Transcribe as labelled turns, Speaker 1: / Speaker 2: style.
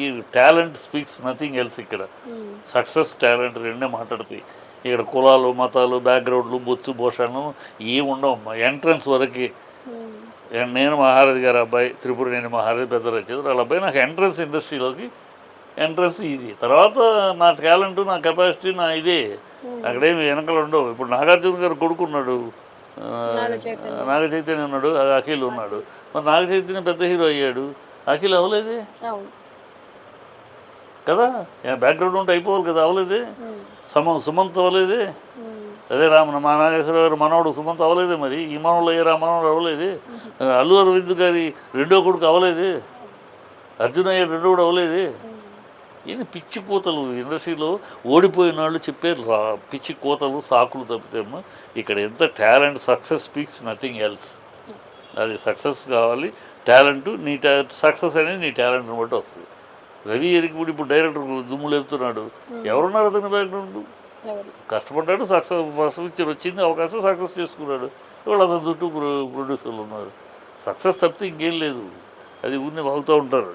Speaker 1: ఈ talent speaks nothing else. ఇక్కడ success talent రెండే మాట్లాడతాయి. ఇక్కడ కులాలు మతాలు బ్యాక్గ్రౌండ్లు బొచ్చు భూషణం ఏమి ఉండవమ్మా. ఎంట్రన్స్ వరకు నేను మహారథి గారి అబ్బాయి, త్రిపురనేని మహారథి పెద్ద రచయిత, వాళ్ళ అబ్బాయి. నాకు ఎంట్రన్స్ ఇండస్ట్రీలోకి ఎంట్రన్స్ ఈజీ. తర్వాత నా టాలెంట్ నా కెపాసిటీ నా ఇదే, అక్కడేమి వెనకలు ఉండవు. ఇప్పుడు నాగార్జున గారు కొడుకున్నాడు, నాగ చైతన్య ఉన్నాడు, అఖిల్ ఉన్నాడు. మరి నాగ చైతన్య పెద్ద హీరో అయ్యాడు, అఖిల్ అవ్వలేదే కదా. బ్యాక్గ్రౌండ్ ఉంటే అయిపోవాలి కదా, అవ్వలేదే. సుమంత్ అవ్వలేదే. అదే మా నాగేశ్వర గారు మనవడు సుమంత్ అవ్వలేదే. మరి ఈ మనవడు అయ్యారు, ఆ మనవడు అవ్వలేదే. అల్లు అరవింద్ గారి రెండో కొడుకు అవ్వలేదే. అర్జున్ అయ్యాడు రెండో కూడా అవ్వలేదే. ఇది పిచ్చి కూతలు. ఇండస్ట్రీలో ఓడిపోయిన వాళ్ళు చెప్పారు పిచ్చి కూతలు సాకులు తప్పితేమో. ఇక్కడ ఎంత talent, success speaks nothing else. అది సక్సెస్ కావాలి, టాలెంట్. నీ సక్సెస్ అనేది నీ టాలెంట్ని బట్టి వస్తుంది. రవి ఎరికిపూడి ఇప్పుడు డైరెక్టర్ దుమ్ము లేపుతున్నాడు. ఎవరున్నారు అతని బ్యాక్గ్రౌండ్? కష్టపడ్డాడు, సక్సెస్ ఫస్ట్ పిక్చర్ వచ్చింది, అవకాశం సక్సెస్ చేసుకున్నాడు. ఇవాళ అతని చుట్టూ ప్రొడ్యూసర్లు ఉన్నారు. సక్సెస్ తప్పితే ఇంకేం లేదు. అది ఊరిని వాగుతూ ఉంటారు.